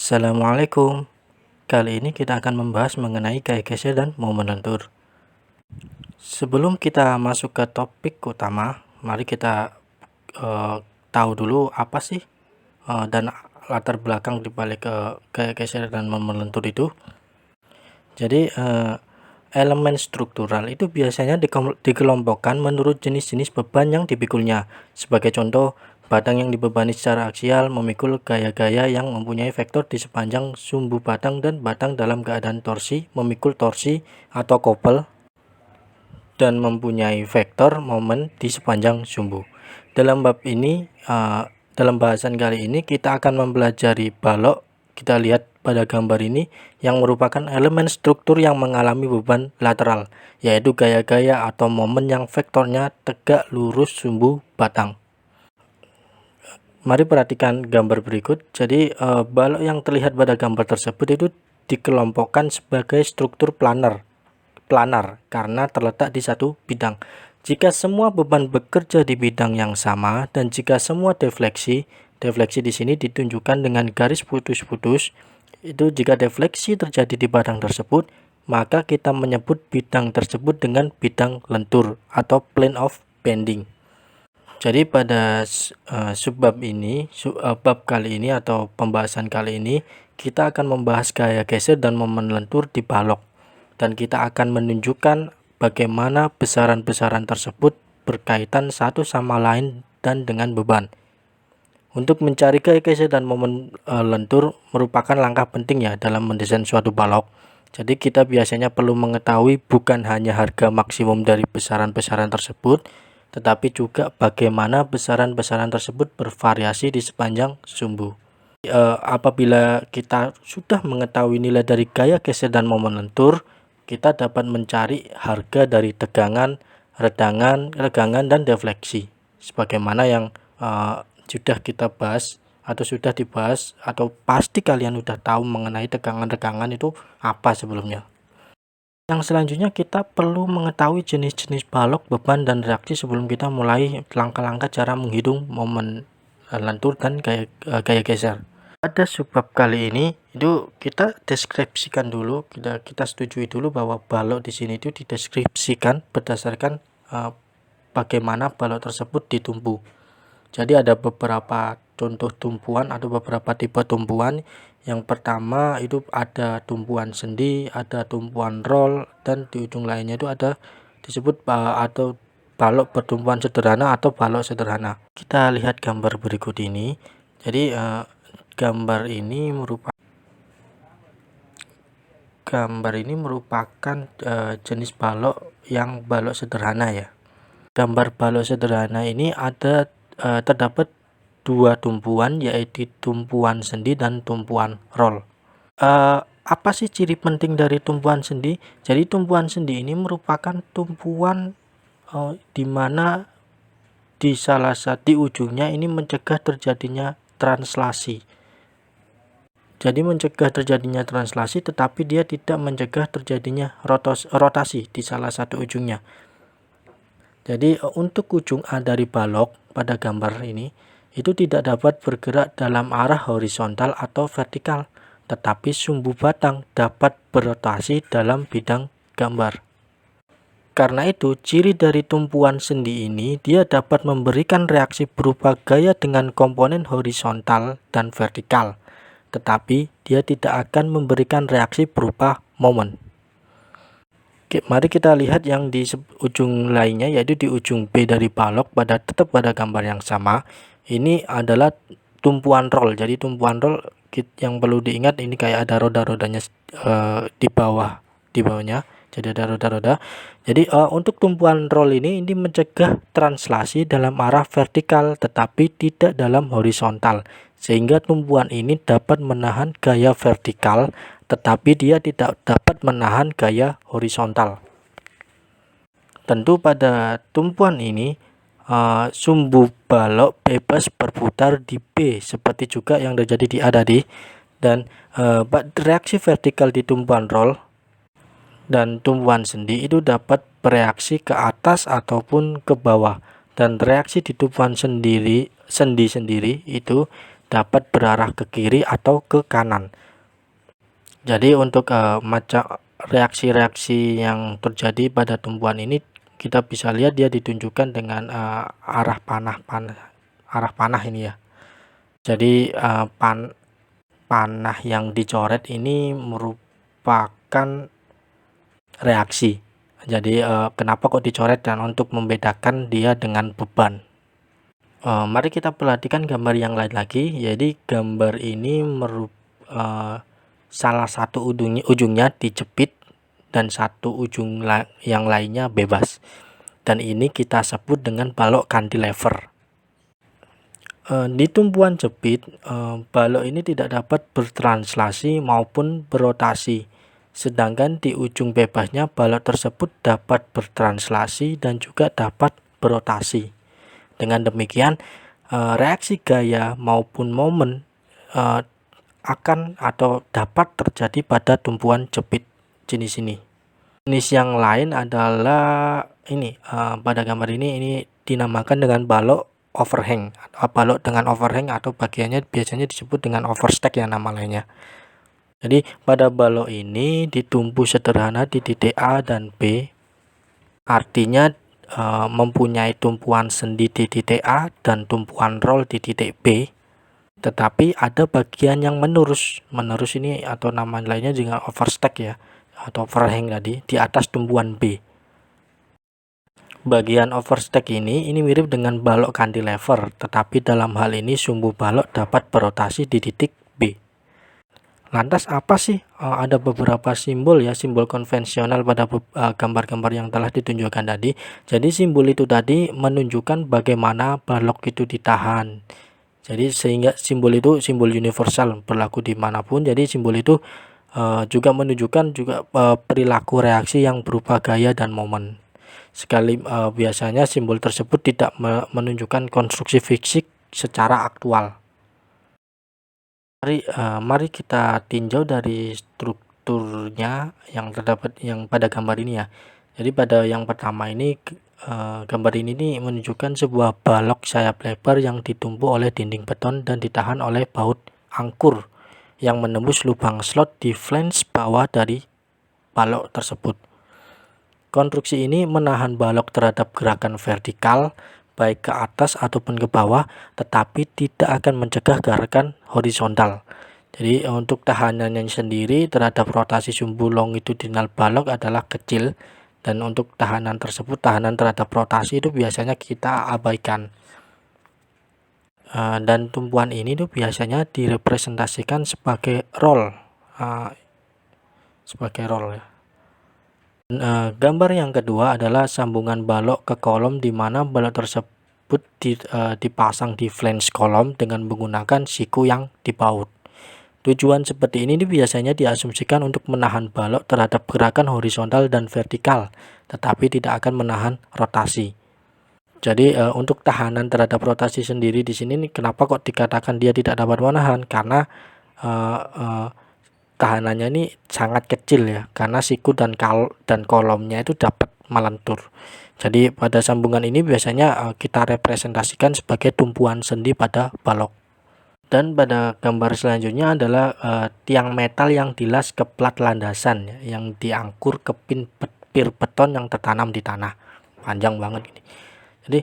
Assalamualaikum. Kali ini kita akan membahas mengenai gaya geser dan momen lentur. Sebelum kita masuk ke topik utama, mari kita tahu dulu apa sih dan latar belakang dibalik gaya geser dan momen lentur itu. Jadi elemen struktural itu biasanya dikelompokkan menurut jenis-jenis beban yang dipikulnya. Sebagai contoh, batang yang dibebani secara aksial memikul gaya-gaya yang mempunyai vektor di sepanjang sumbu batang, dan batang dalam keadaan torsi memikul torsi atau kopel dan mempunyai vektor momen di sepanjang sumbu. Dalam bahasan kali ini kita akan mempelajari balok. Kita lihat pada gambar ini yang merupakan elemen struktur yang mengalami beban lateral, yaitu gaya-gaya atau momen yang vektornya tegak lurus sumbu batang. Mari perhatikan gambar berikut. Jadi balok yang terlihat pada gambar tersebut itu dikelompokkan sebagai struktur planar karena terletak di satu bidang. Jika semua beban bekerja di bidang yang sama dan jika semua defleksi di sini ditunjukkan dengan garis putus-putus, itu jika defleksi terjadi di batang tersebut, maka kita menyebut bidang tersebut dengan bidang lentur atau plane of bending. Jadi pada bab kali ini atau pembahasan kali ini kita akan membahas gaya geser dan momen lentur di balok, dan kita akan menunjukkan bagaimana besaran-besaran tersebut berkaitan satu sama lain dan dengan beban. Untuk mencari gaya geser dan momen lentur merupakan langkah penting ya dalam mendesain suatu balok. Jadi kita biasanya perlu mengetahui bukan hanya harga maksimum dari besaran-besaran tersebut, tetapi juga bagaimana besaran-besaran tersebut bervariasi di sepanjang sumbu. Apabila kita sudah mengetahui nilai dari gaya geser dan momen lentur, kita dapat mencari harga dari tegangan, regangan, dan defleksi. Sebagaimana yang sudah kita bahas atau sudah dibahas, atau pasti kalian sudah tahu mengenai tegangan-regangan itu apa sebelumnya. Yang selanjutnya kita perlu mengetahui jenis-jenis balok, beban, dan reaksi sebelum kita mulai langkah-langkah cara menghitung momen lentur dan gaya geser. Pada subbab kali ini itu kita deskripsikan dulu, kita setujui dulu bahwa balok di sini itu dideskripsikan berdasarkan bagaimana balok tersebut ditumpu. Jadi ada beberapa contoh tumpuan atau beberapa tipe tumpuan. Yang pertama itu ada tumpuan sendi, ada tumpuan roll, dan di ujung lainnya itu ada disebut atau balok bertumpuan sederhana atau balok sederhana. Kita lihat gambar berikut ini. Jadi gambar ini merupakan jenis balok yang balok sederhana ya. Gambar balok sederhana ini ada terdapat dua tumpuan, yaitu tumpuan sendi dan tumpuan roll. Apa sih ciri penting dari tumpuan sendi? Jadi tumpuan sendi ini merupakan tumpuan di mana di ujungnya ini mencegah terjadinya translasi. Jadi mencegah terjadinya translasi, tetapi dia tidak mencegah terjadinya rotasi di salah satu ujungnya. Jadi untuk ujung A dari balok pada gambar ini itu tidak dapat bergerak dalam arah horizontal atau vertikal, tetapi sumbu batang dapat berotasi dalam bidang gambar. Karena itu, ciri dari tumpuan sendi ini, dia dapat memberikan reaksi berupa gaya dengan komponen horizontal dan vertikal, tetapi dia tidak akan memberikan reaksi berupa momen. Oke, mari kita lihat yang di ujung lainnya, yaitu di ujung B dari balok tetap pada gambar yang sama. Ini adalah tumpuan roll. Jadi tumpuan roll yang perlu diingat ini kayak ada roda-rodanya di bawahnya. Jadi ada roda-roda. Jadi untuk tumpuan roll ini mencegah translasi dalam arah vertikal tetapi tidak dalam horizontal, sehingga tumpuan ini dapat menahan gaya vertikal tetapi dia tidak dapat menahan gaya horizontal. Tentu pada tumpuan ini sumbu balok bebas berputar di B seperti juga yang terjadi di A tadi, dan reaksi vertikal di tumpuan roll dan tumpuan sendi itu dapat bereaksi ke atas ataupun ke bawah, dan reaksi di tumpuan sendi sendiri itu dapat berarah ke kiri atau ke kanan. Jadi untuk macam reaksi-reaksi yang terjadi pada tumpuan ini, kita bisa lihat dia ditunjukkan dengan arah panah ini ya. Jadi panah yang dicoret ini merupakan reaksi. Jadi kenapa kok dicoret, dan untuk membedakan dia dengan beban. Mari kita perhatikan gambar yang lain lagi. Jadi gambar ini salah satu ujungnya dijepit dan satu ujung yang lainnya bebas. Dan ini kita sebut dengan balok cantilever. Di tumpuan jepit, balok ini tidak dapat bertranslasi maupun berotasi. Sedangkan di ujung bebasnya balok tersebut dapat bertranslasi dan juga dapat berotasi. Dengan demikian, reaksi gaya maupun momen akan atau dapat terjadi pada tumpuan jepit jenis ini. Jenis yang lain adalah ini, pada gambar ini dinamakan dengan balok overhang. Balok dengan overhang atau bagiannya biasanya disebut dengan overstack ya nama lainnya. Jadi pada balok ini ditumpu sederhana di titik A dan B, artinya mempunyai tumpuan sendi di titik A dan tumpuan roll di titik B, tetapi ada bagian yang menurus ini atau nama lainnya juga overstack ya, atau overhang tadi di atas tumpuan B. Bagian overstack ini mirip dengan balok cantilever, tetapi dalam hal ini sumbu balok dapat berotasi di titik B. Lantas apa sih? Ada beberapa simbol ya, simbol konvensional pada gambar-gambar yang telah ditunjukkan tadi. Jadi simbol itu tadi menunjukkan bagaimana balok itu ditahan. Jadi sehingga simbol itu simbol universal, berlaku dimanapun. Jadi simbol itu juga menunjukkan juga perilaku reaksi yang berupa gaya dan momen. Biasanya simbol tersebut tidak menunjukkan konstruksi fisik secara aktual. Mari kita tinjau dari strukturnya yang terdapat yang pada gambar ini ya. Jadi pada yang pertama ini, gambar ini menunjukkan sebuah balok sayap lebar yang ditumpu oleh dinding beton dan ditahan oleh baut angkur yang menembus lubang slot di flange bawah dari balok tersebut. Konstruksi ini menahan balok terhadap gerakan vertikal baik ke atas ataupun ke bawah, tetapi tidak akan mencegah gerakan horizontal. Jadi untuk tahanannya sendiri terhadap rotasi sumbu longitudinal balok adalah kecil, dan untuk tahanan tersebut, tahanan terhadap rotasi itu biasanya kita abaikan. Dan tumpuan ini tuh biasanya direpresentasikan sebagai roll, ya. Gambar yang kedua adalah sambungan balok ke kolom, di mana balok tersebut dipasang di flange kolom dengan menggunakan siku yang dibaut. Tujuan seperti ini biasanya diasumsikan untuk menahan balok terhadap gerakan horizontal dan vertikal, tetapi tidak akan menahan rotasi. Jadi untuk tahanan terhadap rotasi sendiri di sini kenapa kok dikatakan dia tidak dapat menahan? Karena tahanannya ini sangat kecil ya, karena siku dan kolomnya itu dapat melentur. Jadi pada sambungan ini biasanya kita representasikan sebagai tumpuan sendi pada balok. Dan pada gambar selanjutnya adalah tiang metal yang dilas ke plat landasan ya, yang diangkur ke pir beton yang tertanam di tanah. Panjang banget ini. Jadi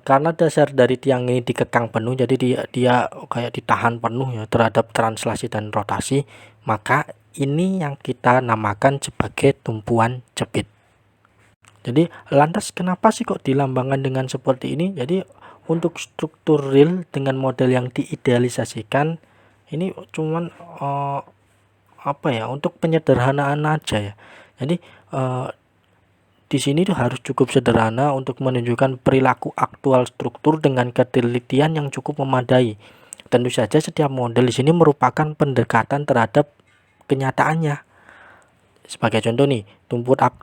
karena dasar dari tiang ini dikekang penuh, jadi dia kayak ditahan penuh ya terhadap translasi dan rotasi, maka ini yang kita namakan sebagai tumpuan jepit. Jadi lantas kenapa sih kok dilambangkan dengan seperti ini? Jadi untuk struktur real dengan model yang diidealisasikan ini cuman untuk penyederhanaan aja ya. Jadi di sini tuh harus cukup sederhana untuk menunjukkan perilaku aktual struktur dengan ketelitian yang cukup memadai. Tentu saja setiap model di sini merupakan pendekatan terhadap kenyataannya. Sebagai contoh nih,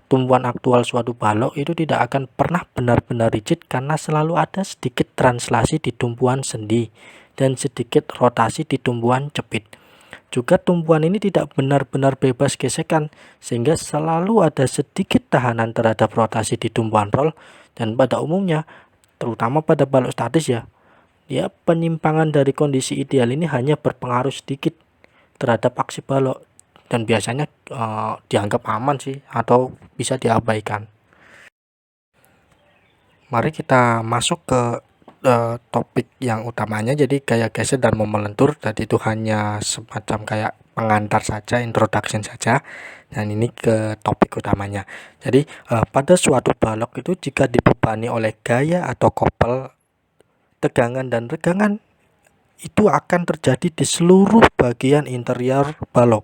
tumpuan aktual suatu balok itu tidak akan pernah benar-benar rigid karena selalu ada sedikit translasi di tumpuan sendi dan sedikit rotasi di tumpuan jepit. Juga tumpuan ini tidak benar-benar bebas gesekan, sehingga selalu ada sedikit tahanan terhadap rotasi di tumpuan roll, dan pada umumnya terutama pada balok statis ya, ya penyimpangan dari kondisi ideal ini hanya berpengaruh sedikit terhadap aksi balok dan biasanya dianggap aman sih atau bisa diabaikan. Mari kita masuk ke topik yang utamanya. Jadi gaya geser dan momen lentur tadi itu hanya semacam kayak pengantar saja, introduction saja, dan ini ke topik utamanya. Jadi pada suatu balok itu jika dibebani oleh gaya atau kopel, tegangan dan regangan itu akan terjadi di seluruh bagian interior balok.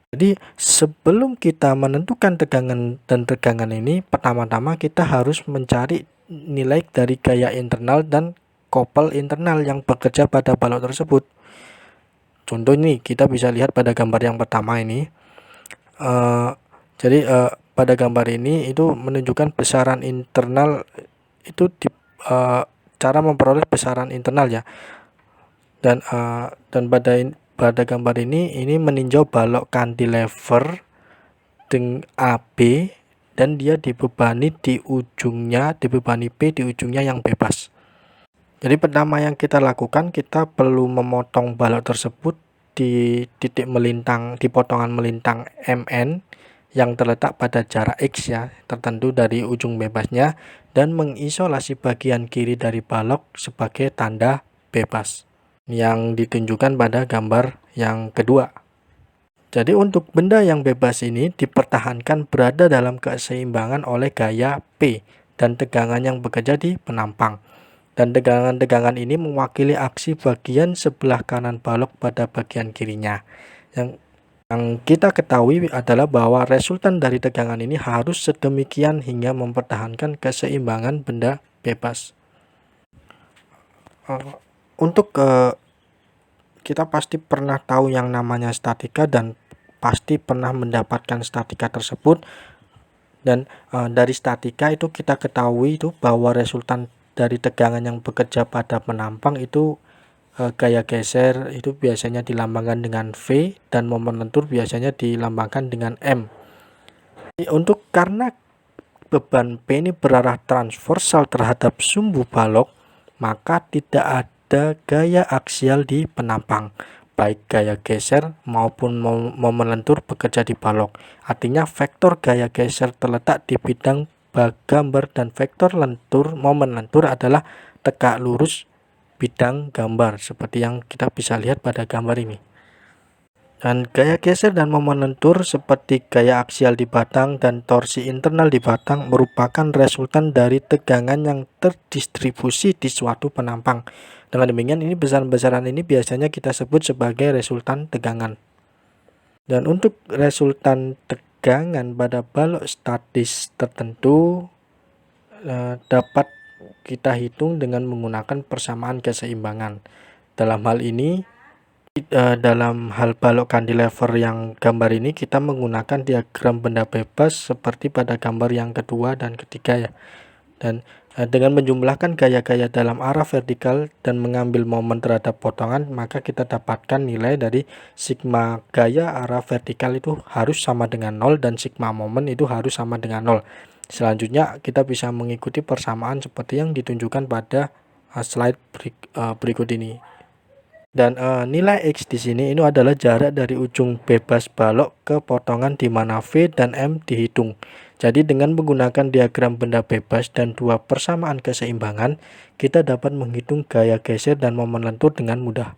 Jadi sebelum kita menentukan tegangan dan regangan ini, pertama-tama kita harus mencari nilai dari gaya internal dan kopel internal yang bekerja pada balok tersebut. Contoh ini kita bisa lihat pada gambar yang pertama ini. Pada gambar ini itu menunjukkan besaran internal itu cara memperoleh besaran internal ya. Dan pada gambar ini meninjau balok cantilever dengan AB dan dia dibebani P di ujungnya yang bebas. Jadi pertama yang kita lakukan, kita perlu memotong balok tersebut di titik melintang, di potongan melintang MN yang terletak pada jarak X ya, tertentu dari ujung bebasnya, dan mengisolasi bagian kiri dari balok sebagai tanda bebas yang ditunjukkan pada gambar yang kedua. Jadi untuk benda yang bebas ini dipertahankan berada dalam keseimbangan oleh gaya P dan tegangan yang bekerja di penampang. Dan tegangan-tegangan ini mewakili aksi bagian sebelah kanan balok pada bagian kirinya. Yang kita ketahui adalah bahwa resultan dari tegangan ini harus sedemikian hingga mempertahankan keseimbangan benda bebas. Untuk kita pasti pernah tahu yang namanya statika dan pasti pernah mendapatkan statika tersebut, dan dari statika itu kita ketahui itu bahwa resultan dari tegangan yang bekerja pada penampang itu gaya geser itu biasanya dilambangkan dengan V dan momen lentur biasanya dilambangkan dengan M. Karena beban P ini berarah transversal terhadap sumbu balok, maka tidak ada gaya aksial di penampang, baik gaya geser maupun momen lentur bekerja di balok. Artinya vektor gaya geser terletak di bidang gambar dan vektor momen lentur adalah tegak lurus bidang gambar seperti yang kita bisa lihat pada gambar ini. Dan gaya geser dan momen lentur seperti gaya aksial di batang dan torsi internal di batang merupakan resultan dari tegangan yang terdistribusi di suatu penampang. Dengan demikian ini besaran-besaran ini biasanya kita sebut sebagai resultan tegangan. Dan untuk resultan tegangan pada balok statis tertentu dapat kita hitung dengan menggunakan persamaan keseimbangan. Dalam hal ini dalam hal balok cantilever yang gambar ini kita menggunakan diagram benda bebas seperti pada gambar yang kedua dan ketiga ya. Dan dengan menjumlahkan gaya-gaya dalam arah vertikal dan mengambil momen terhadap potongan, maka kita dapatkan nilai dari sigma gaya arah vertikal itu harus sama dengan 0 dan sigma momen itu harus sama dengan 0. Selanjutnya kita bisa mengikuti persamaan seperti yang ditunjukkan pada slide berikut ini. Dan nilai X di sini ini adalah jarak dari ujung bebas balok ke potongan di mana V dan M dihitung. Jadi dengan menggunakan diagram benda bebas dan dua persamaan keseimbangan, kita dapat menghitung gaya geser dan momen lentur dengan mudah.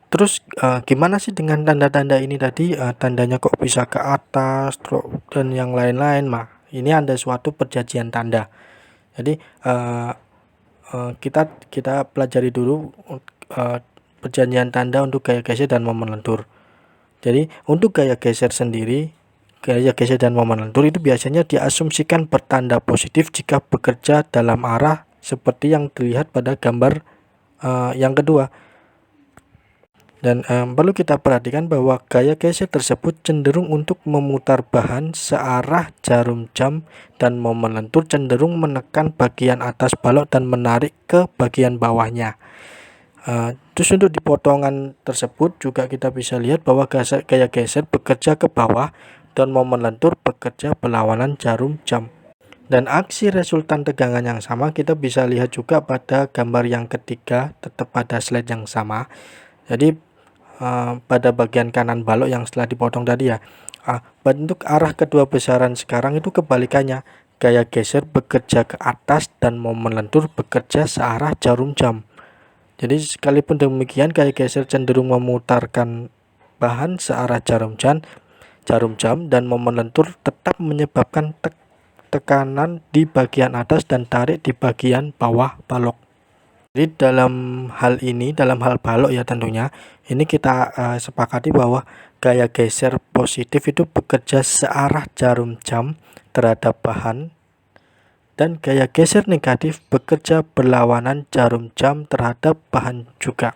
Terus gimana sih dengan tanda-tanda ini tadi? Tandanya kok bisa ke atas dan yang lain-lain mah? Ini ada suatu perjanjian tanda. Jadi kita pelajari dulu perjanjian tanda untuk gaya geser dan momen lentur. Jadi untuk gaya geser sendiri, gaya geser dan momen lentur itu biasanya diasumsikan bertanda positif jika bekerja dalam arah seperti yang terlihat pada gambar yang kedua. Dan perlu kita perhatikan bahwa gaya geser tersebut cenderung untuk memutar bahan searah jarum jam dan momen lentur cenderung menekan bagian atas balok dan menarik ke bagian bawahnya. Terus untuk di potongan tersebut juga kita bisa lihat bahwa gaya geser bekerja ke bawah dan momen lentur bekerja berlawanan jarum jam. Dan aksi resultan tegangan yang sama kita bisa lihat juga pada gambar yang ketiga, tetap pada slide yang sama. Jadi pada bagian kanan balok yang setelah dipotong tadi ya, bentuk arah kedua besaran sekarang itu kebalikannya. Gaya geser bekerja ke atas dan momen lentur bekerja searah jarum jam. Jadi sekalipun demikian, gaya geser cenderung memutarkan bahan searah jarum jam dan momen lentur tetap menyebabkan tekanan di bagian atas dan tarik di bagian bawah balok. Jadi dalam hal balok ya tentunya, ini kita sepakati bahwa gaya geser positif itu bekerja searah jarum jam terhadap bahan, dan gaya geser negatif bekerja berlawanan jarum jam terhadap bahan juga.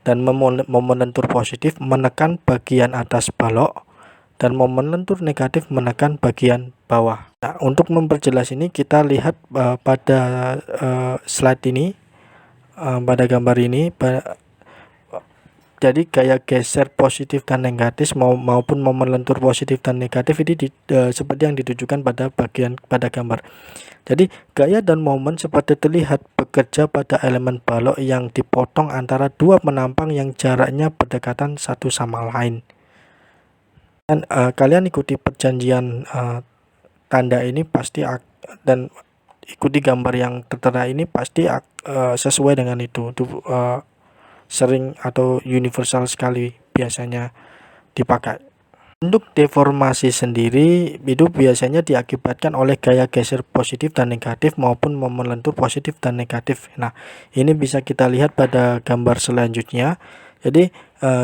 Dan momen lentur positif menekan bagian atas balok dan momen lentur negatif menekan bagian bawah. Nah, untuk memperjelas ini kita lihat pada slide ini, pada gambar ini, jadi gaya geser positif dan negatif maupun momen lentur positif dan negatif ini seperti yang ditujukan pada gambar. Jadi gaya dan momen seperti terlihat bekerja pada elemen balok yang dipotong antara dua penampang yang jaraknya berdekatan satu sama lain. Dan kalian ikuti perjanjian tanda ini pasti dan ikuti gambar yang tertera ini pasti sesuai dengan itu. Sering atau universal sekali biasanya dipakai. Untuk deformasi sendiri itu biasanya diakibatkan oleh gaya geser positif dan negatif maupun momen lentur positif dan negatif. Nah, ini bisa kita lihat pada gambar selanjutnya. Jadi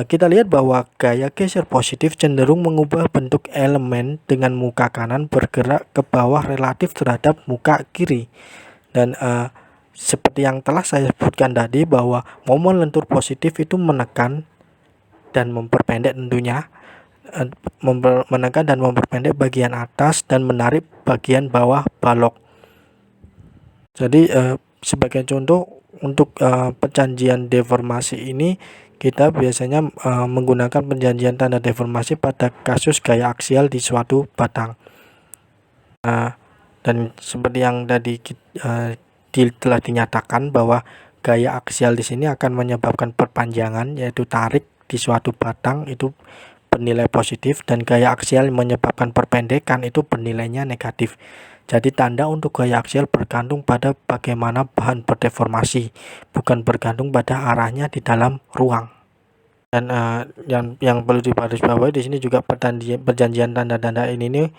kita lihat bahwa gaya geser positif cenderung mengubah bentuk elemen dengan muka kanan bergerak ke bawah relatif terhadap muka kiri. Dan seperti yang telah saya sebutkan tadi bahwa momen lentur positif itu menekan dan memperpendek tentunya, menekan dan memperpendek bagian atas dan menarik bagian bawah balok. Jadi sebagai contoh untuk perjanjian deformasi ini kita biasanya menggunakan perjanjian tanda deformasi pada kasus gaya aksial di suatu batang. Dan seperti yang tadi telah dinyatakan bahwa gaya aksial di sini akan menyebabkan perpanjangan, yaitu tarik di suatu batang itu bernilai positif, dan gaya aksial menyebabkan perpendekan itu bernilainya negatif. Jadi tanda untuk gaya aksial bergantung pada bagaimana bahan berdeformasi, bukan bergantung pada arahnya di dalam ruang. Dan yang perlu digarisbawahi di sini juga perjanjian tanda-tanda ini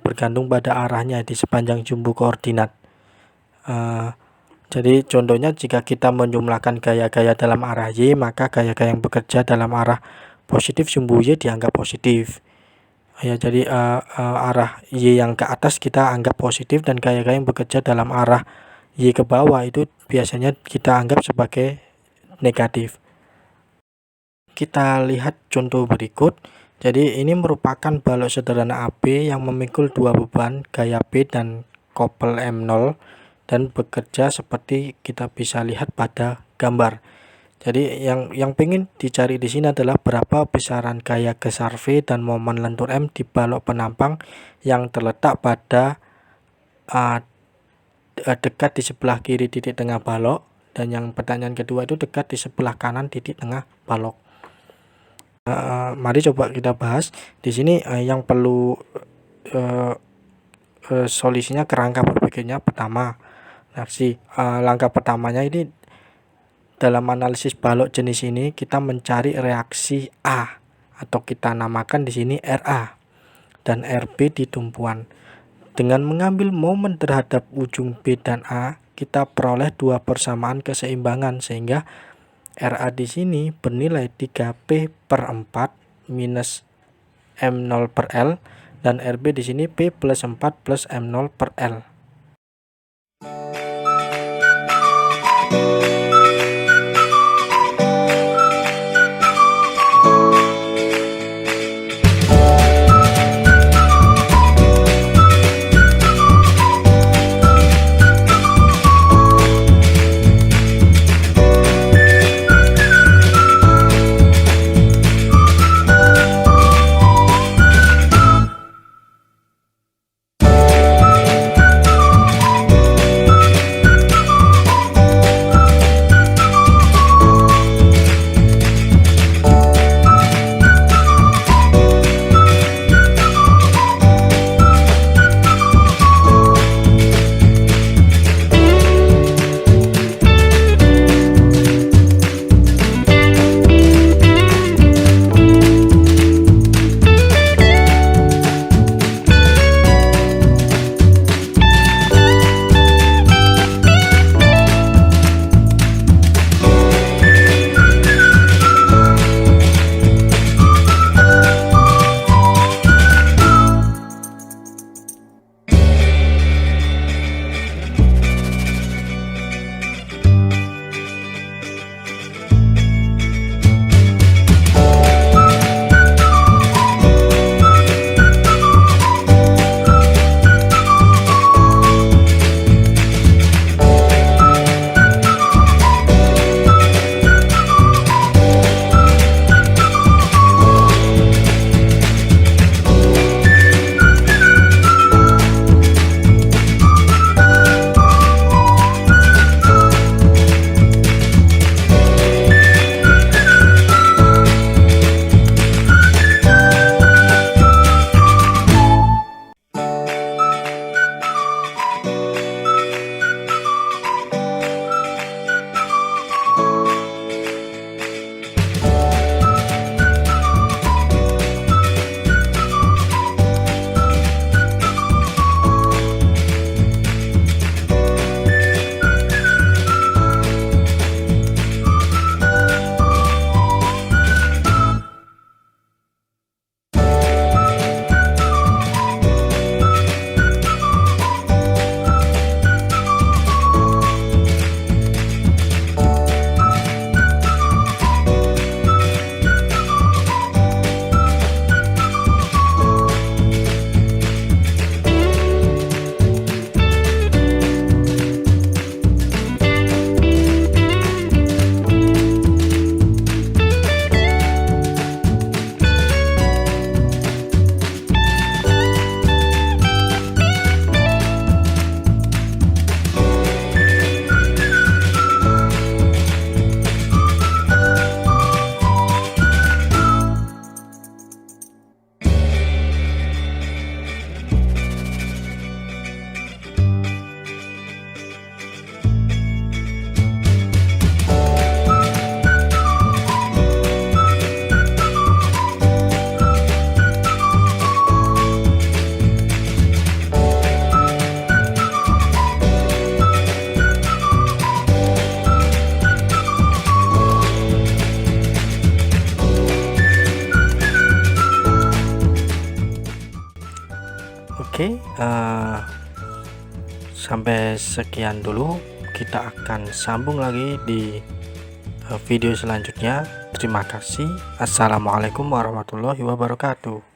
bergantung pada arahnya di sepanjang jumbo koordinat. Jadi contohnya jika kita menjumlahkan gaya-gaya dalam arah Y, maka gaya-gaya yang bekerja dalam arah positif sumbu Y dianggap positif. Ya, jadi arah Y yang ke atas kita anggap positif, dan gaya-gaya yang bekerja dalam arah Y ke bawah itu biasanya kita anggap sebagai negatif. Kita lihat contoh berikut. Jadi ini merupakan balok sederhana AB yang memikul dua beban gaya B dan kopel M0 dan bekerja seperti kita bisa lihat pada gambar. Jadi yang pengen dicari di sini adalah berapa besaran gaya geser V dan momen lentur M di balok penampang yang terletak pada dekat di sebelah kiri titik tengah balok, dan yang pertanyaan kedua itu dekat di sebelah kanan titik tengah balok. Mari coba kita bahas di sini. Yang perlu solusinya kerangka berpikirnya pertama. Nah, langkah pertamanya ini dalam analisis balok jenis ini kita mencari reaksi A, atau kita namakan di sini RA, dan RB di tumpuan. Dengan mengambil momen terhadap ujung B dan A, kita peroleh dua persamaan keseimbangan, sehingga RA di sini bernilai 3P/4 minus M0/L, dan RB di sini P plus 4 plus M0/L. Oke, sampai sekian dulu, kita akan sambung lagi di video selanjutnya. Terima kasih. Assalamualaikum warahmatullahi wabarakatuh.